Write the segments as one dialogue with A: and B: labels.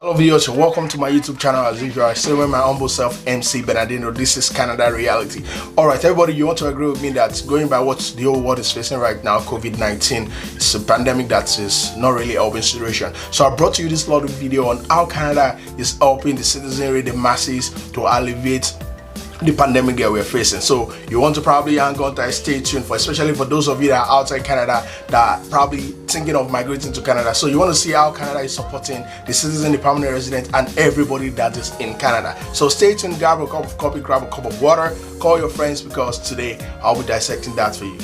A: Hello viewers, welcome to my YouTube channel. As usual, I still with my humble self, MC Bernardino. This is Canada Reality. Alright everybody, you want to agree with me that going by what the whole world is facing right now, COVID-19 is a pandemic that is not really helping situation. So I brought to you this lot of video on how Canada is helping the citizenry, the masses, to alleviate the pandemic that we're facing. So you want to probably hang on to stay tuned for, especially for those of you that are outside Canada that are probably thinking of migrating to Canada. So you want to see how Canada is supporting the citizen, the permanent resident, and everybody that is in Canada. So stay tuned, grab a cup of coffee, grab a cup of water, call your friends, because today I'll be dissecting that for you.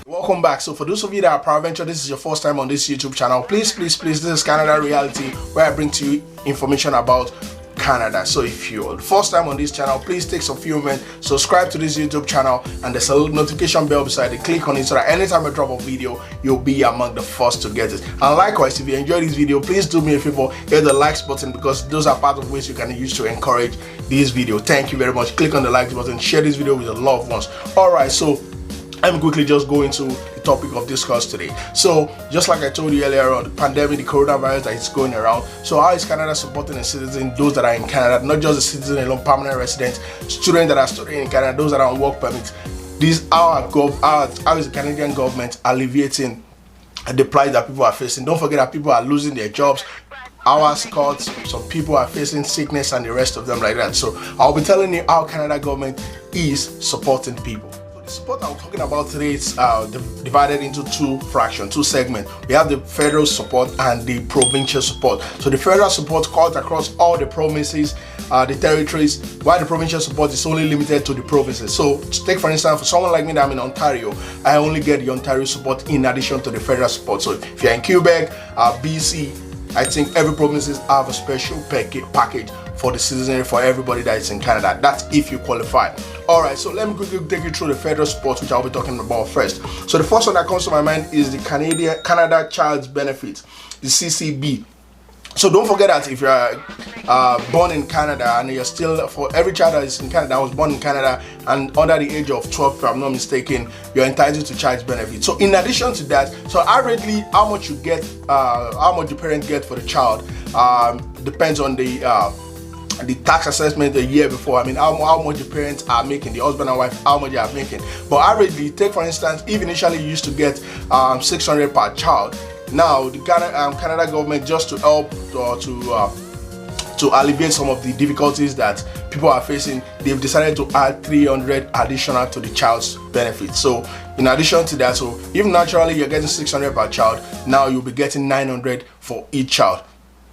A: Welcome back. So for those of you that are paraventure, this is your first time on this YouTube channel, please, this is Canada Reality, where I bring to you information about Canada. So if you're the first time on this channel, please take some few minutes, subscribe to this YouTube channel, and there's a little notification bell beside it. Click on it so that anytime I drop a video, you'll be among the first to get it. And likewise, if you enjoy this video, please do me a favor, hit the likes button, because those are part of ways you can use to encourage this video. Thank you very much. Click on the like button, share this video with your loved ones. Alright, so I'm quickly just go into the topic of discuss today. So just like I told you earlier on, the pandemic, the coronavirus that is going around. So how is Canada supporting the citizens, those that are in Canada, not just the citizens alone, permanent residents, students that are studying in Canada, those that are on work permits. These how is the Canadian government alleviating the plight that people are facing? Don't forget that people are losing their jobs, hours cuts, some people are facing sickness and the rest of them like that. So I'll be telling you how Canada government is supporting people. Support I'm talking about today is divided into two segments. We have the federal support and the provincial support. So the federal support cuts across all the provinces, the territories, while the provincial support is only limited to the provinces. So take for instance, for someone like me that I'm in Ontario, I only get the Ontario support in addition to the federal support. So if you're in Quebec, BC, I think every provinces have a special package for the citizenry, for everybody that is in Canada. That's if you qualify. Alright, so let me quickly take you through the federal support, which I'll be talking about first. So the first one that comes to my mind is the Canada Child's Benefit, the CCCB. So don't forget that if you're born in Canada and you're still, for every child that is in Canada, that was born in Canada and under the age of 12, if I'm not mistaken, you're entitled to child's benefit. So in addition to that, so averagely how much you get, how much the parent get for the child depends on the tax assessment the year before. I mean how much the parents are making, the husband and wife, how much they are making. But averagely, take for instance, if initially you used to get 600 per child, now the Canada government, just to help to alleviate some of the difficulties that people are facing, they've decided to add 300 additional to the child's benefit. So in addition to that, so if naturally you're getting 600 per child, now you'll be getting 900 for each child.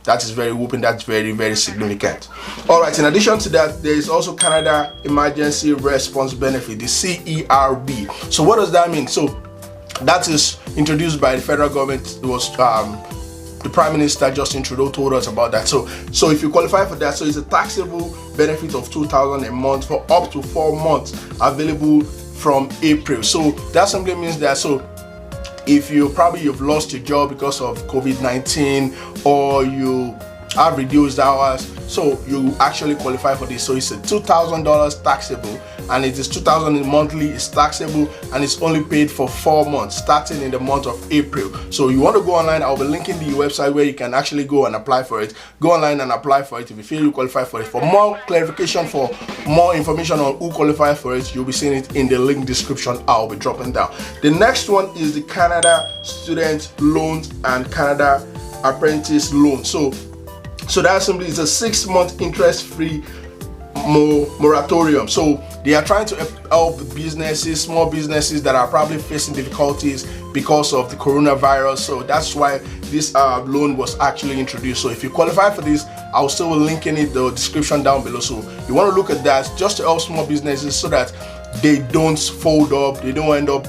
A: That is very whooping. That's very, very significant. All right, in addition to that, there is also Canada Emergency Response Benefit, the CERB. So what does that mean? So that is introduced by the federal government. It was the Prime Minister Justin Trudeau told us about that. So if you qualify for that, so it's a taxable benefit of $2,000 a month for up to 4 months, available from April. So that simply means that, so if you've lost your job because of COVID-19, or you have reduced hours, so you actually qualify for this. So it's a $2,000 taxable, and it is $2,000 monthly, it's taxable, and it's only paid for 4 months starting in the month of April. So you want to go online, I'll be linking the website where you can actually go and apply for it. Go online and apply for it if you feel you qualify for it. For more clarification, for more information on who qualifies for it, you'll be seeing it in the link description I'll be dropping down. The next one is the Canada Student Loans and Canada Apprentice Loan. So that simply is a 6-month interest-free moratorium. So they are trying to help businesses, small businesses that are probably facing difficulties because of the coronavirus. So that's why this loan was actually introduced. So if you qualify for this, I'll still link in it, the description down below. So you want to look at that just to help small businesses so that they don't fold up, they don't end up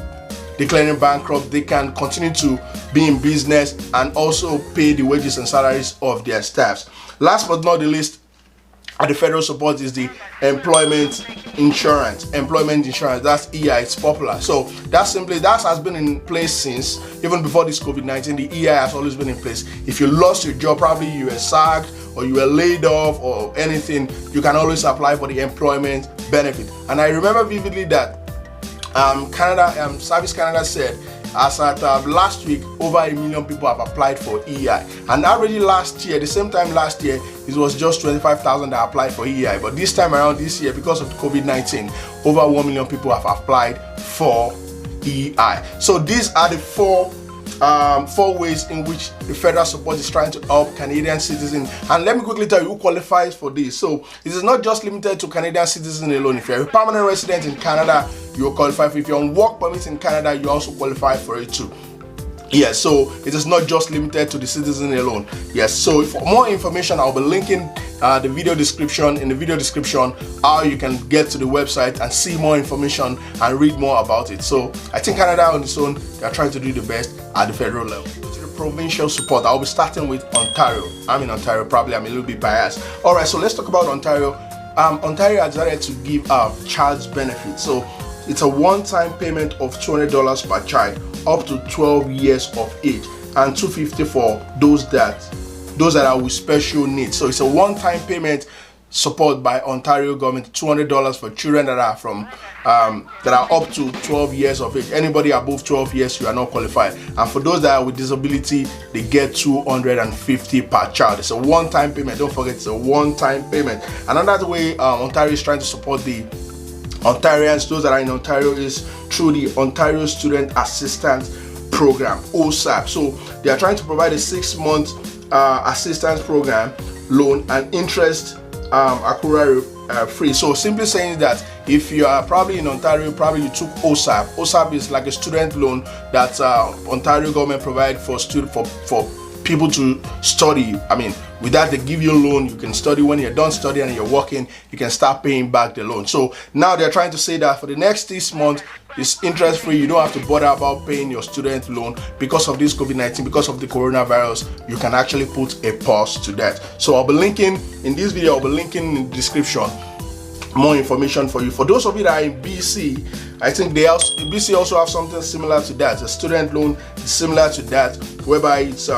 A: declaring bankrupt, they can continue to be in business and also pay the wages and salaries of their staffs. Last but not the least, the federal support is the employment insurance. That's EI, it's popular. So that has been in place since even before this COVID-19. The EI has always been in place. If you lost your job, probably you were sacked or you were laid off or anything, you can always apply for the employment benefit. And I remember vividly that Service Canada said as at last week, over 1 million people have applied for EI. And already last year, the same time last year, it was just 25,000 that applied for EI. But this time around this year, because of COVID-19, over 1 million people have applied for EI. So these are the four ways in which the federal support is trying to help Canadian citizens. And let me quickly tell you who qualifies for this. So it is not just limited to Canadian citizens alone. If you're a permanent resident in Canada, you'll qualify for it. If you're on work permit in Canada, you also qualify for it too. Yes, so it is not just limited to the citizen alone. Yes, so for more information, I'll be linking the video description. In the video description, how you can get to the website and see more information and read more about it. So I think Canada on its own, they're trying to do the best at the federal level. To the provincial support, I'll be starting with Ontario. I'm in Ontario, probably I'm a little bit biased. All right, so let's talk about Ontario. Ontario has decided to give child's benefit. So it's a one-time payment of $200 per child up to 12 years of age, and $250 for those that are with special needs. So it's a one-time payment support by Ontario government, $200 for children that are from that are up to 12 years of age. Anybody above 12 years, you are not qualified. And for those that are with disability, they get $250 per child. It's a one-time payment. Don't forget, it's a one-time payment. Another way Ontario is trying to support the Ontarians, those that are in Ontario, is through the Ontario Student Assistance Program, OSAP. So they are trying to provide a 6-month assistance program, loan and interest accrual free. So simply saying that if you are probably in Ontario, probably you took OSAP. OSAP is like a student loan that Ontario government provide for people to study. I mean, with that, they give you a loan. You can study. When you're done studying and you're working, you can start paying back the loan. So now they're trying to say that for the next 6 months, it's interest free. You don't have to bother about paying your student loan because of this COVID-19, because of the coronavirus. You can actually put a pause to that. So I'll be linking in this video, I'll be linking in the description more information for you. For those of you that are in BC, I think BC also have something similar to that. A student loan is similar to that, whereby it's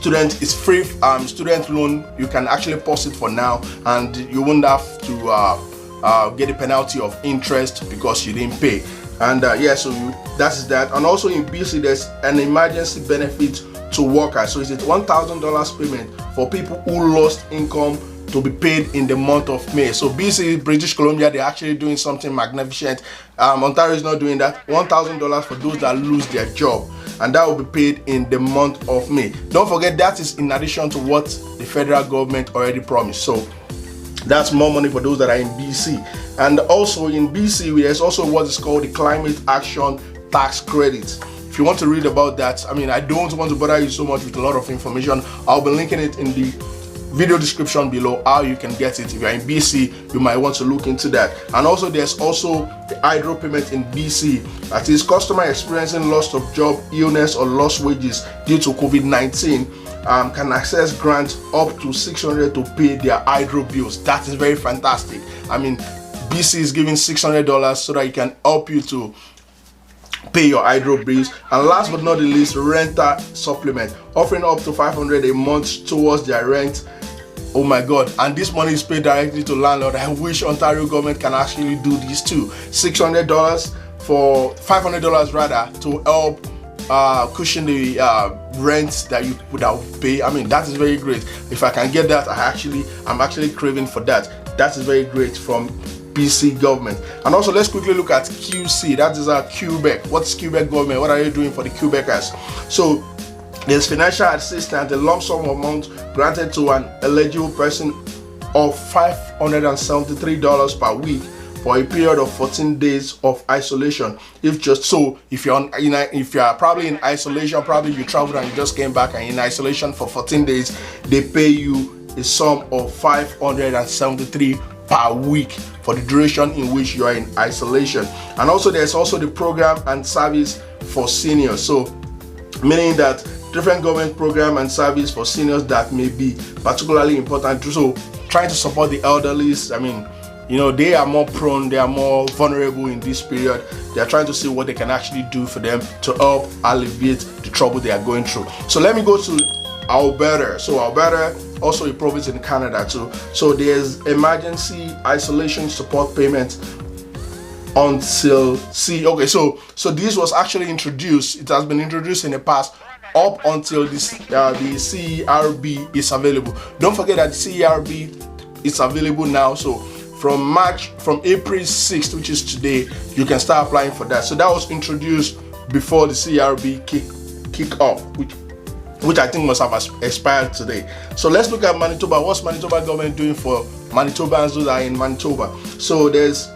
A: it's free student loan. You can actually pause it for now, and you won't have to get a penalty of interest because you didn't pay. And yeah, so that's that. And also in BC, there's an emergency benefit to workers. So it's a $1,000 payment for people who lost income to be paid in the month of May. So BC, British Columbia, they're actually doing something magnificent. Ontario is not doing that. $1,000 for those that lose their job, and that will be paid in the month of May. Don't forget, that is in addition to what the federal government already promised. So that's more money for those that are in BC. And also in BC, there's also what is called the Climate Action Tax Credit. If you want to read about that, I mean, I don't want to bother you so much with a lot of information. I'll be linking it in the video description below how you can get it. If you're in BC, you might want to look into that. And also there's also the hydro payment in BC. That is, customer experiencing loss of job, illness or lost wages due to COVID-19 can access grants up to $600 to pay their hydro bills. That is very fantastic. I mean, BC is giving $600 so that it can help you to pay your hydro bills. And last but not the least, renter supplement, offering up to $500 a month towards their rent. Oh my God, and this money is paid directly to landlord. I wish Ontario government can actually do this too. $600 for $500 rather, to help cushion the rent that you would have pay. I mean, that is very great. If I can get that, I'm actually craving for that. That is very great from BC government. And also let's quickly look at QC. That is our Quebec. What's Quebec government? What are you doing for the Quebecers? So there's financial assistance, a lump sum amount granted to an eligible person of $573 per week for a period of 14 days of isolation. If you're probably in isolation, probably you traveled and you just came back and in isolation for 14 days, they pay you a sum of $573 per week for the duration in which you are in isolation. And also there's also the program and service for seniors. So meaning that different government program and service for seniors that may be particularly important. So trying to support the elderly. I mean, you know, they are more prone, they are more vulnerable in this period. They are trying to see what they can actually do for them to help alleviate the trouble they are going through. So let me go to Alberta. So Alberta, also a province in Canada too. So there's emergency isolation support payment until okay, so this was actually introduced. It has been introduced in the past up until this the CERB is available. Don't forget that the CERB is available now. So from April 6th, which is today, you can start applying for that. So that was introduced before the CERB kick off, which I think must have expired today. So let's look at Manitoba. What's Manitoba government doing for Manitobans who are in Manitoba? So there's,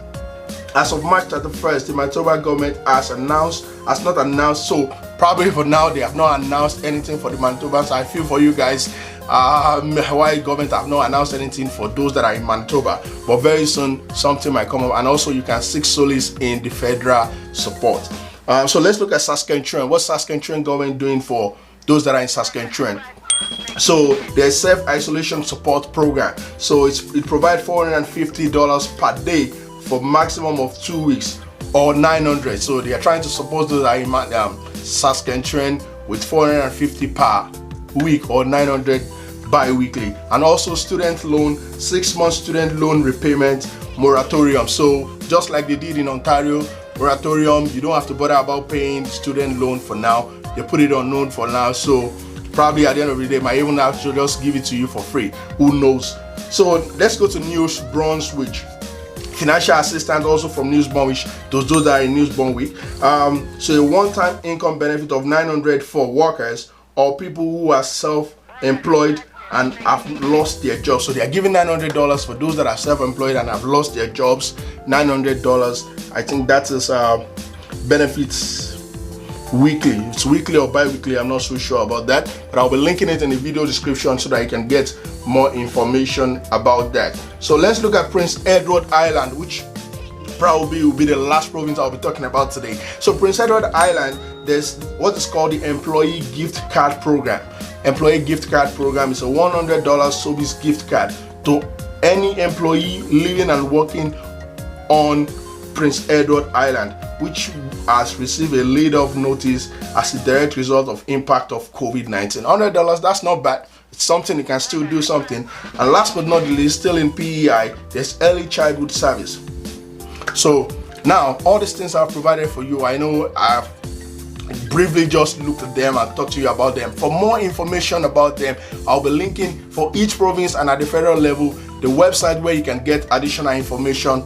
A: as of March 31st, the Manitoba government has not announced, so probably for now they have not announced anything for the Manitobans. I feel for you guys, why government have not announced anything for those that are in Manitoba, but very soon something might come up, and also you can seek solace in the federal support. So let's look at Saskatchewan. What's Saskatchewan government doing for those that are in Saskatchewan? So there's self-isolation support program. So it provides $450 per day for maximum of 2 weeks, or $900. So they are trying to support those that are in Saskatchewan with $450 per week or $900 bi-weekly. And also student loan, 6-month student loan repayment moratorium. So just like they did in Ontario, moratorium, you don't have to bother about paying student loan for now. They put it on loan for now, so probably at the end of the day might even have to just give it to you for free. Who knows? So let's go to New Brunswick. Financial assistance also from New Brunswick, those that are in New Brunswick. So a one-time income benefit of $900 for workers or people who are self-employed and have lost their jobs. So they are giving $900 for those that are self-employed and have lost their jobs. $900. I think that is benefits weekly. It's weekly or bi-weekly, I'm not so sure about that, but I'll be linking it in the video description so that you can get more information about that. So let's look at Prince Edward Island, which probably will be the last province I'll be talking about today. So Prince Edward Island, there's what is called the Employee Gift Card Program. Employee Gift Card Program is a $100 service gift card to any employee living and working on Prince Edward Island, which has received a laid-off notice as a direct result of impact of COVID-19. $100, that's not bad. It's something you can still do something. And last but not least, still in PEI, there's early childhood service. So now all these things are provided for you. I know I've briefly just looked at them and talked to you about them. For more information about them, I'll be linking for each province and at the federal level the website where you can get additional information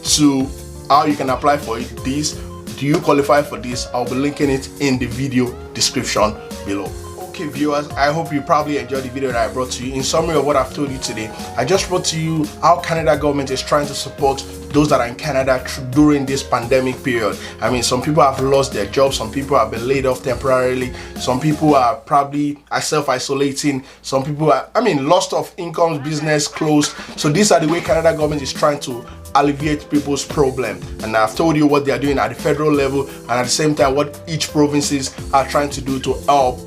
A: to how you can apply for it. Do you qualify for this? I'll be linking it in the video description below. Okay viewers, I hope you probably enjoyed the video that I brought to you. In summary of what I've told you today, I just brought to you how Canada government is trying to support those that are in Canada during this pandemic period. I mean, some people have lost their jobs, some people have been laid off temporarily, some people are probably self-isolating, some people are, lost of income, business closed. So these are the way Canada government is trying to alleviate people's problem, and I've told you what they are doing at the federal level and at the same time what each provinces are trying to do to help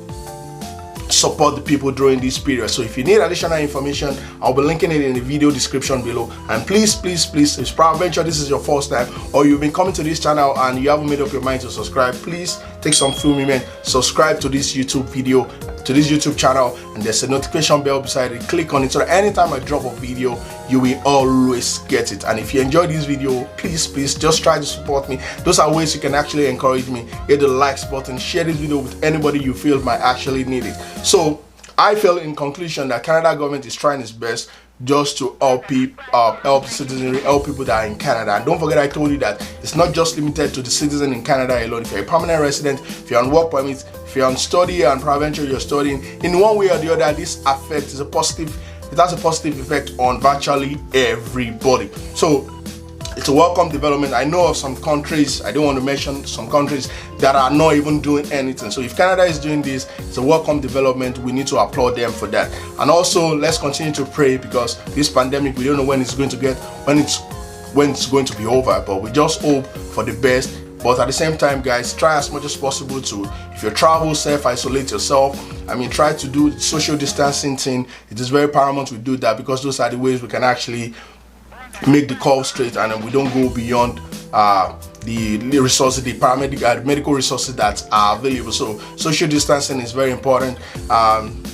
A: support the people during this period. So if you need additional information, I'll be linking it in the video description below. And please, if Peradventure this is your first time or you've been coming to this channel and you haven't made up your mind to subscribe, please take some few minutes, subscribe to this YouTube video, to this YouTube channel, and there's a notification bell beside it. Click on it so that anytime I drop a video, you will always get it. And if you enjoyed this video, please just try to support me. Those are ways you can actually encourage me. Hit the likes button, share this video with anybody you feel might actually need it. So I feel in conclusion that Canada government is trying its best just to help people, help citizenry, help people that are in Canada. And don't forget I told you that it's not just limited to the citizen in Canada alone. If you're a permanent resident, if you're on work permit, if you're on study and Peradventure you're studying, in one way or the other, this effect is it has a positive effect on virtually everybody. So it's a welcome development. I know of some countries, I don't want to mention some countries that are not even doing anything. So if Canada is doing this, it's a welcome development. We need to applaud them for that. And also let's continue to pray, because this pandemic, we don't know when it's going to going to be over, but we just hope for the best. But at the same time, guys, try as much as possible to, if you travel, self-isolate yourself. Try to do social distancing thing. It is very paramount we do that, because those are the ways we can actually make the call straight and we don't go beyond the resources, the medical resources that are available. So social distancing is very important.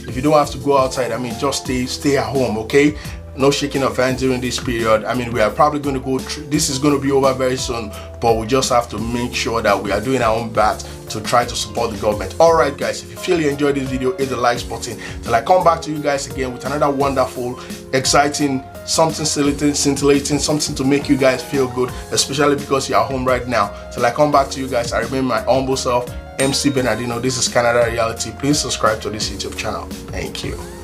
A: If you don't have to go outside, just stay at home, okay? no shaking of hands during this period. I mean, we are probably going to go through, this is going to be over very soon, but we just have to make sure that we are doing our own part to try to support the government. All right, guys, if you feel you enjoyed this video, hit the likes button till I come back to you guys again with another wonderful, exciting, something scintillating, something to make you guys feel good, especially because you're home right now. Till I come back to you guys, I remain my humble self, MC Bernardino. This is Canada Reality. Please subscribe to this YouTube channel. Thank you.